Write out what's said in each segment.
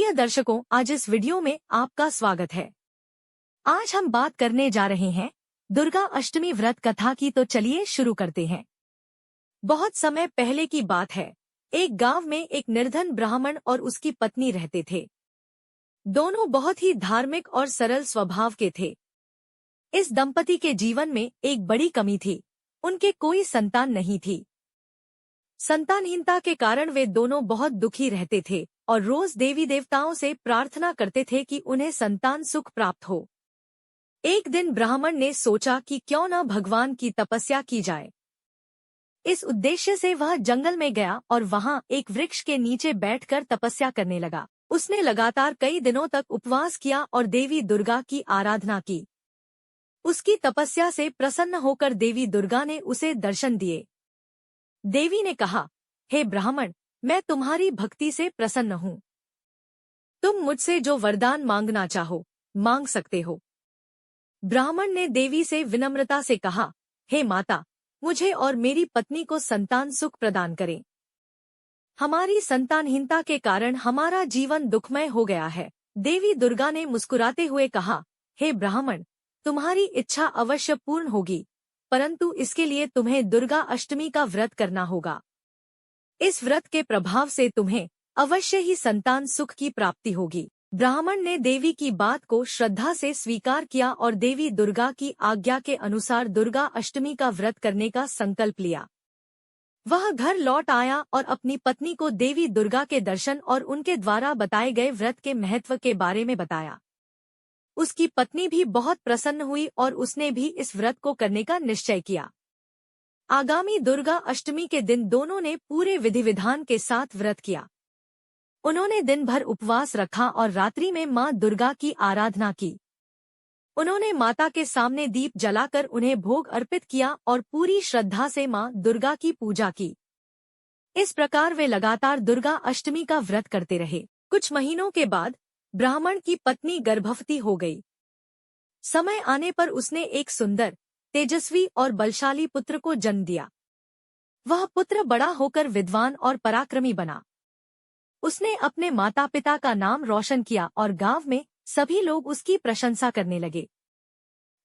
प्रिय दर्शकों, आज इस वीडियो में आपका स्वागत है। आज हम बात करने जा रहे हैं दुर्गा अष्टमी व्रत कथा की। तो चलिए शुरू करते हैं। बहुत समय पहले की बात है। एक गांव में एक निर्धन ब्राह्मण और उसकी पत्नी रहते थे। दोनों बहुत ही धार्मिक और सरल स्वभाव के थे। इस दंपति के जीवन में एक बड़ी कमी थी, उनके कोई संतान नहीं थी। संतानहीनता के कारण वे दोनों बहुत दुखी रहते थे और रोज देवी देवताओं से प्रार्थना करते थे कि उन्हें संतान सुख प्राप्त हो। एक दिन ब्राह्मण ने सोचा कि क्यों न भगवान की तपस्या की जाए। इस उद्देश्य से वह जंगल में गया और वहां एक वृक्ष के नीचे बैठकर तपस्या करने लगा। उसने लगातार कई दिनों तक उपवास किया और देवी दुर्गा की आराधना की। उसकी तपस्या से प्रसन्न होकर देवी दुर्गा ने उसे दर्शन दिए। देवी ने कहा, हे ब्राह्मण, मैं तुम्हारी भक्ति से प्रसन्न हूँ। तुम मुझसे जो वरदान मांगना चाहो मांग सकते हो। ब्राह्मण ने देवी से विनम्रता से कहा, हे माता, मुझे और मेरी पत्नी को संतान सुख प्रदान करें। हमारी संतानहीनता के कारण हमारा जीवन दुखमय हो गया है। देवी दुर्गा ने मुस्कुराते हुए कहा, हे ब्राह्मण, तुम्हारी इच्छा अवश्य पूर्ण होगी, परंतु इसके लिए तुम्हें दुर्गा अष्टमी का व्रत करना होगा। इस व्रत के प्रभाव से तुम्हें अवश्य ही संतान सुख की प्राप्ति होगी। ब्राह्मण ने देवी की बात को श्रद्धा से स्वीकार किया और देवी दुर्गा की आज्ञा के अनुसार दुर्गा अष्टमी का व्रत करने का संकल्प लिया। वह घर लौट आया और अपनी पत्नी को देवी दुर्गा के दर्शन और उनके द्वारा बताए गए व्रत के महत्व के बारे में बताया। उसकी पत्नी भी बहुत प्रसन्न हुई और उसने भी इस व्रत को करने का निश्चय किया। आगामी दुर्गा अष्टमी के दिन दोनों ने पूरे विधि विधान के साथ व्रत किया। उन्होंने दिन भर उपवास रखा और रात्रि में मां दुर्गा की आराधना की। उन्होंने माता के सामने दीप जलाकर उन्हें भोग अर्पित किया और पूरी श्रद्धा से मां दुर्गा की पूजा की। इस प्रकार वे लगातार दुर्गा अष्टमी का व्रत करते रहे। कुछ महीनों के बाद ब्राह्मण की पत्नी गर्भवती हो गई। समय आने पर उसने एक सुंदर, तेजस्वी और बलशाली पुत्र को जन्म दिया। वह पुत्र बड़ा होकर विद्वान और पराक्रमी बना। उसने अपने माता पिता का नाम रोशन किया और गांव में सभी लोग उसकी प्रशंसा करने लगे।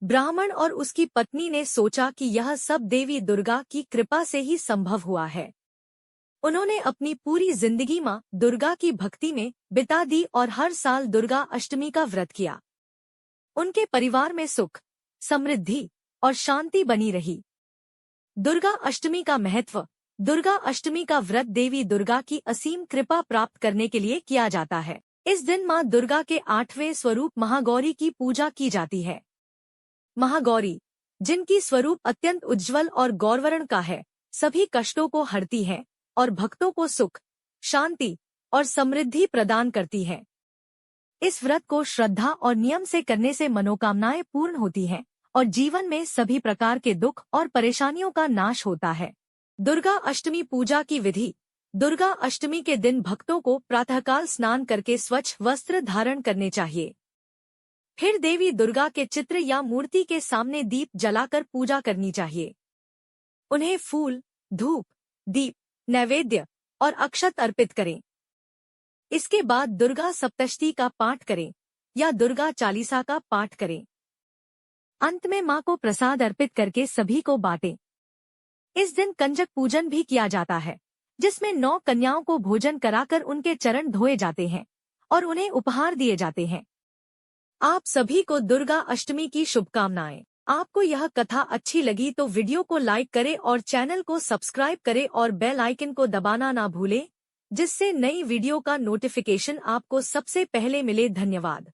ब्राह्मण और उसकी पत्नी ने सोचा कि यह सब देवी दुर्गा की कृपा से ही संभव हुआ है। उन्होंने अपनी पूरी जिंदगी मां दुर्गा की भक्ति में बिता दी और हर साल दुर्गा अष्टमी का व्रत किया। उनके परिवार में सुख, समृद्धि और शांति बनी रही। दुर्गा अष्टमी का महत्व। दुर्गा अष्टमी का व्रत देवी दुर्गा की असीम कृपा प्राप्त करने के लिए किया जाता है। इस दिन मां दुर्गा के 8वें स्वरूप महागौरी की पूजा की जाती है। महागौरी, जिनकी स्वरूप अत्यंत उज्ज्वल और गौरवर्ण का है, सभी कष्टों को हरती है और भक्तों को सुख, शांति और समृद्धि प्रदान करती है। इस व्रत को श्रद्धा और नियम से करने से मनोकामनाएं पूर्ण होती हैं और जीवन में सभी प्रकार के दुख और परेशानियों का नाश होता है। दुर्गा अष्टमी पूजा की विधि। दुर्गा अष्टमी के दिन भक्तों को प्रातःकाल स्नान करके स्वच्छ वस्त्र धारण करने चाहिए। फिर देवी दुर्गा के चित्र या मूर्ति के सामने दीप जलाकर पूजा करनी चाहिए। उन्हें फूल, धूप, दीप, नैवेद्य और अक्षत अर्पित करें। इसके बाद दुर्गा सप्तशती का पाठ करें या दुर्गा चालीसा का पाठ करें। अंत में मां को प्रसाद अर्पित करके सभी को बांटें। इस दिन कंजक पूजन भी किया जाता है, जिसमें 9 कन्याओं को भोजन कराकर उनके चरण धोए जाते हैं और उन्हें उपहार दिए जाते हैं। आप सभी को दुर्गा अष्टमी की शुभकामनाएं। आपको यह कथा अच्छी लगी तो वीडियो को लाइक करें और चैनल को सब्सक्राइब करें और बेल आइकन को दबाना ना भूलें, जिससे नई वीडियो का नोटिफिकेशन आपको सबसे पहले मिले। धन्यवाद।